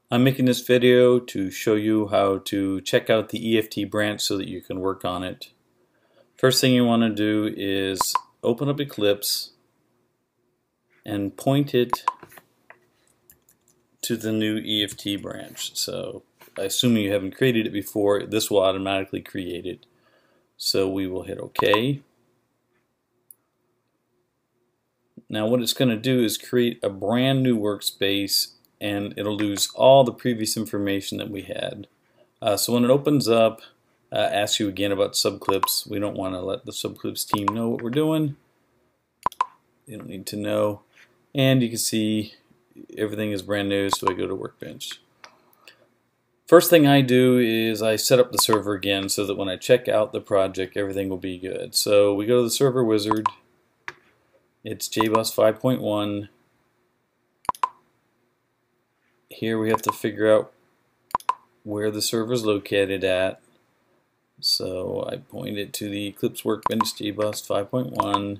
I'm making this video to show you how to check out the EFT branch so that you can work on it. First thing you want to do is open up Eclipse and point it to the new EFT branch. So, assuming you haven't created it before, this will automatically create it. So we will hit OK. Now what it's going to do is create a brand new workspace, and it'll lose all the previous information that we had. So when it opens up, asks you again about subclips. We don't want to let the subclips team know what we're doing. They don't need to know. And you can see everything is brand new, so I go to Workbench. First thing I do is I set up the server again so that when I check out the project, everything will be good. So we go to the server wizard. It's JBoss 5.1. Here we have to figure out where the server is located at. So I point it to the Eclipse Workbench JBoss 5.1.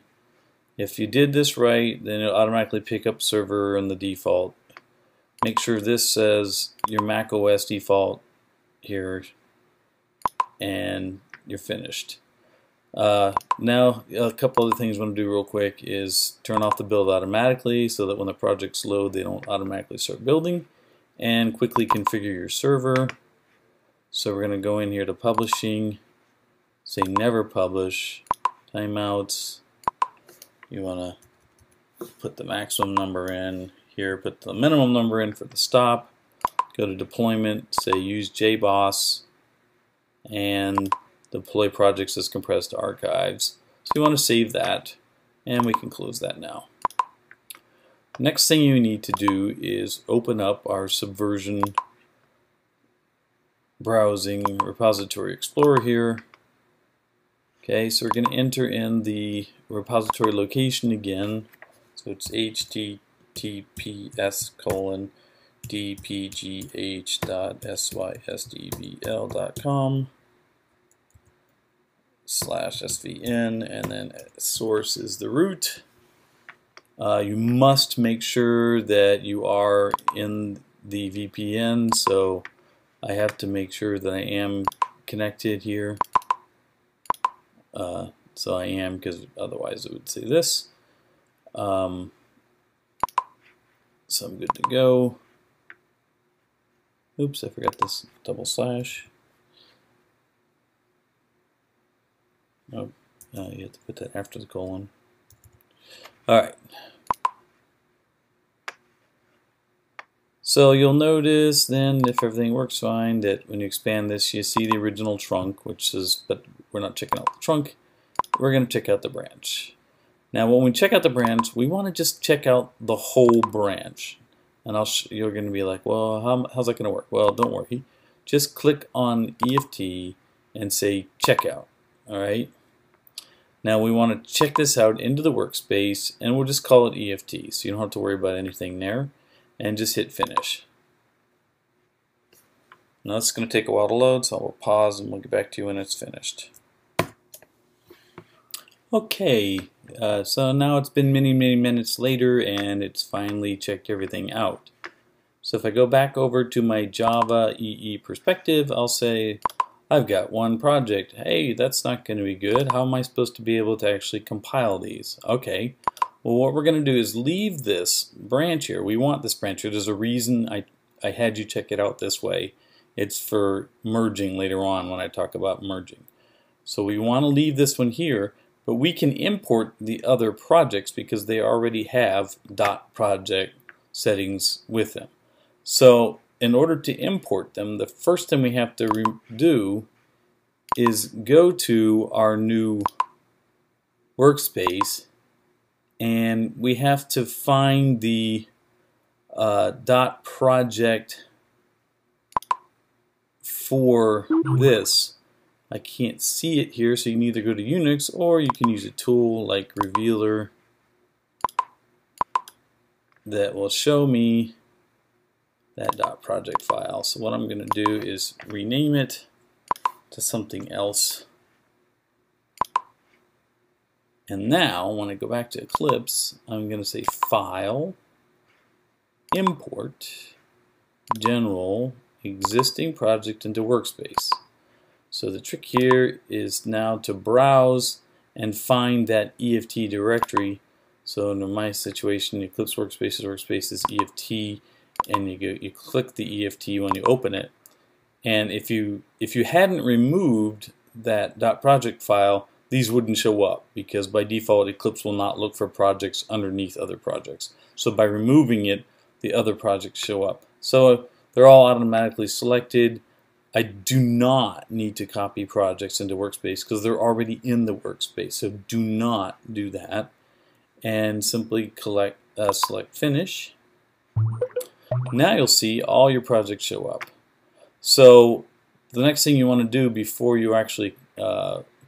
If you did this right, then it'll automatically pick up server in the default. Make sure this says your Mac OS default here, and you're finished. Now a couple other things I want to do real quick is turn off the build automatically so that when the projects load they don't automatically start building, and quickly configure your server. So we're going to go in here to publishing, say never publish, timeouts. You want to put the maximum number in here, put the minimum number in for the stop, go to deployment, say use JBoss, and deploy projects as compressed archives. So you want to save that, and we can close that now. Next thing you need to do is open up our Subversion browsing repository explorer here. Okay, so we're going to enter in the repository location again. So it's https://dpgh.sysdbl.com/svn, and then source is the root. You must make sure that you are in the VPN, so I have to make sure that I am connected here. So I am, because otherwise it would say this. So I'm good to go. Oops, I forgot this double slash. Oh, you have to put that after the colon. Alright. So you'll notice then, if everything works fine, that when you expand this, you see the original trunk, which is, but we're not checking out the trunk. We're going to check out the branch. Now, when we check out the branch, we want to just check out the whole branch. And you're going to be like, well, how's that going to work? Well, don't worry. Just click on EFT and say checkout. All right. Now we want to check this out into the workspace, and we'll just call it EFT, so you don't have to worry about anything there. And just hit finish. Now it's going to take a while to load, so I'll pause and we'll get back to you when it's finished. Okay, so now it's been many minutes later, and it's finally checked everything out. So if I go back over to my Java EE perspective, I'll say I've got one project. Hey, that's not going to be good. How am I supposed to be able to actually compile these? Okay. Well, what we're going to do is leave this branch here. We want this branch here. There's a reason I had you check it out this way. It's for merging later on when I talk about merging. So we want to leave this one here, but we can import the other projects because they already have .project settings with them. So in order to import them, the first thing we have to do is go to our new workspace, and we have to find the .project for this. I can't see it here, so you can either go to Unix or you can use a tool like Revealer that will show me that .project file. So what I'm going to do is rename it to something else. And now, when I go back to Eclipse, I'm going to say File, Import, general existing project into workspace. So the trick here is now to browse and find that EFT directory. So in my situation, Eclipse Workspace is EFT, and you click the EFT when you open it. And if you hadn't removed that .project file, these wouldn't show up, because by default Eclipse will not look for projects underneath other projects. So by removing it, the other projects show up. So they're all automatically selected. I do not need to copy projects into Workspace because they're already in the workspace. So do not do that. And simply select Finish. Now you'll see all your projects show up. So the next thing you want to do before you actually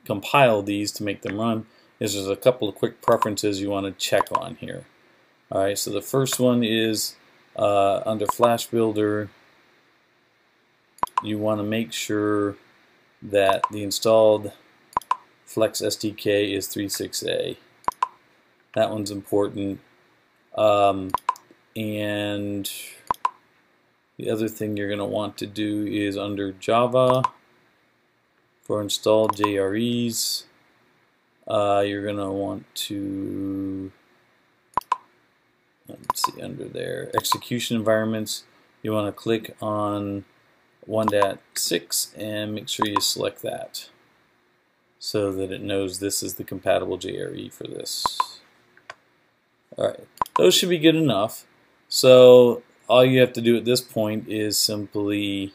compile these to make them run is there's a couple of quick preferences you want to check on here. Alright, so the first one is under Flash Builder, you want to make sure that the installed Flex SDK is 3.6a. That one's important. And the other thing you're going to want to do is under Java for installed JREs, you're going to want to, let's see, under there, execution environments, you want to click on 1.6 and make sure you select that so that it knows this is the compatible JRE for this. Alright, those should be good enough. So all you have to do at this point is simply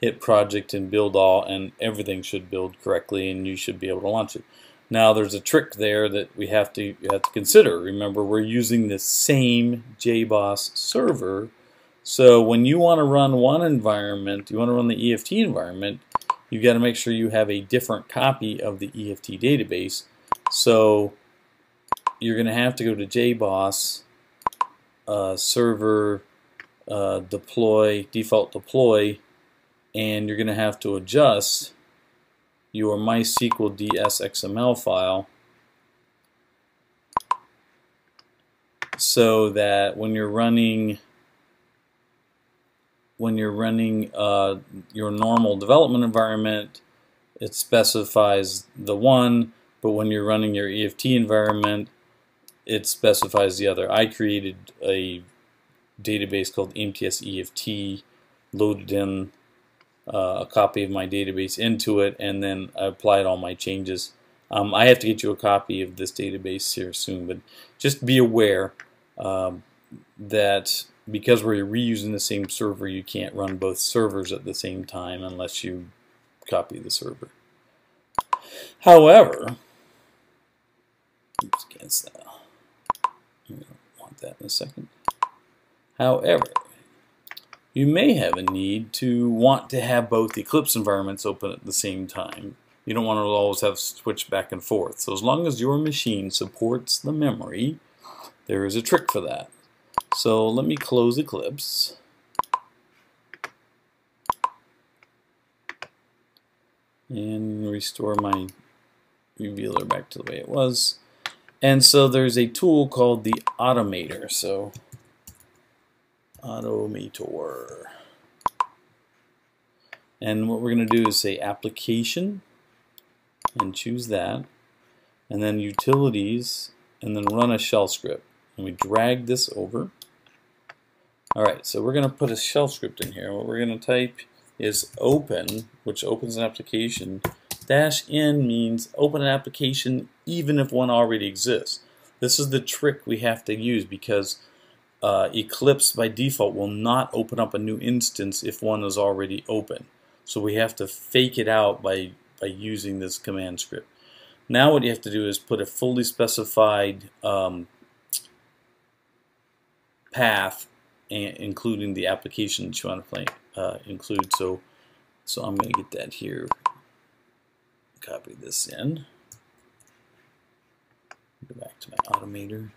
hit project and build all, and everything should build correctly and you should be able to launch it. Now there's a trick there that you have to consider. Remember, we're using the same JBoss server. So when you want to run one environment, you want to run the EFT environment, you've got to make sure you have a different copy of the EFT database. So you're going to have to go to JBoss server deploy, default deploy, and you're going to have to adjust your MySQL DSXML file so that when you're running your normal development environment, it specifies the one, but when you're running your EFT environment, it specifies the other. I created a database called MTS EFT, loaded in a copy of my database into it, and then I applied all my changes. I have to get you a copy of this database here soon, but just be aware that because we're reusing the same server, you can't run both servers at the same time unless you copy the server. However, oops, cancel that. I don't want that in a second. However, you may have a need to want to have both Eclipse environments open at the same time. You don't want to always have switch back and forth. So as long as your machine supports the memory, there is a trick for that. So let me close Eclipse. And restore my revealer back to the way it was. And so there's a tool called the Automator. So Automator. And what we're going to do is say Application and choose that. And then Utilities, and then run a shell script. And we drag this over. Alright, so we're going to put a shell script in here. What we're going to type is open, which opens an application. -n means open an application even if one already exists. This is the trick we have to use because Eclipse by default will not open up a new instance if one is already open. So we have to fake it out by using this command script. Now what you have to do is put a fully specified path, including the application that you want to include. So I'm going to get that here. Copy this in. Go back to my Automator.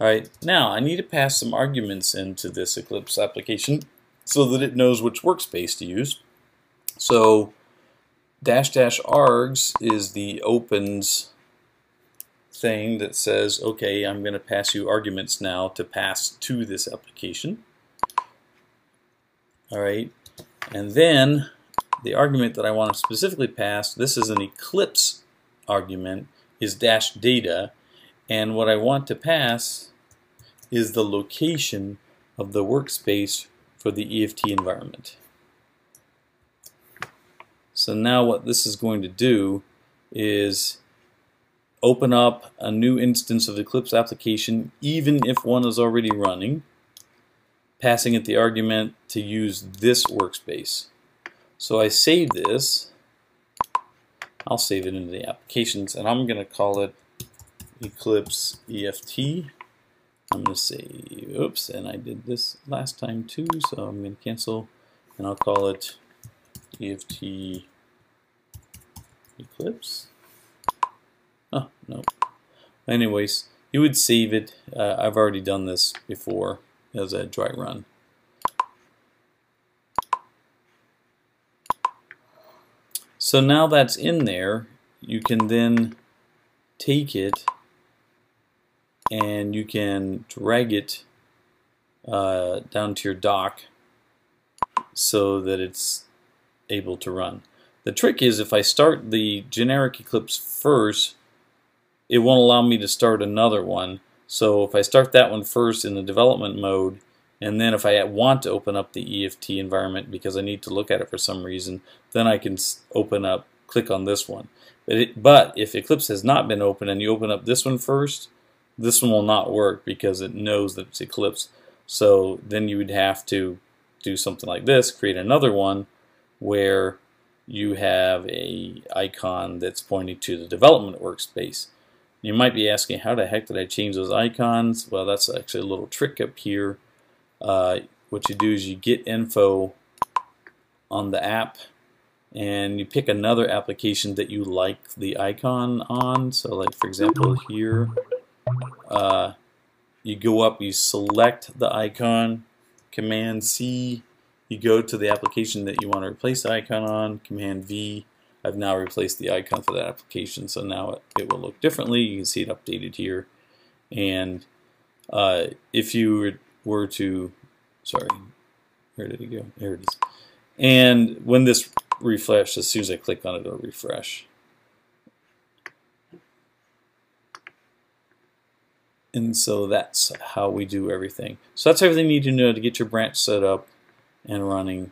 Alright, now I need to pass some arguments into this Eclipse application so that it knows which workspace to use. So --args is the opens thing that says, okay, I'm going to pass you arguments now to pass to this application. All right, and then the argument that I want to specifically pass, this is an Eclipse argument, is dash data, and what I want to pass is the location of the workspace for the EFT environment. So now what this is going to do is open up a new instance of the Eclipse application, even if one is already running, passing it the argument to use this workspace. So I save this. I'll save it into the applications, and I'm going to call it Eclipse EFT. I'm going to say, oops, and I did this last time too, so I'm going to cancel, and I'll call it EFT Eclipse. Oh, no. Anyways, you would save it. I've already done this before as a dry run. So now that's in there, you can then take it and you can drag it down to your dock so that it's able to run. The trick is if I start the generic Eclipse first, it won't allow me to start another one. So if I start that one first in the development mode, and then if I want to open up the EFT environment because I need to look at it for some reason, then I can click on this one. But if Eclipse has not been open and you open up this one first, this one will not work because it knows that it's Eclipse. So then you would have to do something like this, create another one where you have a icon that's pointing to the development workspace. You might be asking, how the heck did I change those icons? Well, that's actually a little trick up here. What you do is you get info on the app and you pick another application that you like the icon on. So like for example here, you go up, you select the icon, Command C, you go to the application that you want to replace the icon on, Command V. I've now replaced the icon for that application, so now it will look differently. You can see it updated here. And if you were to, sorry, where did it go? There it is. And when this refreshes, as soon as I click on it, it'll refresh. And so that's how we do everything. So that's everything you need to know to get your branch set up and running.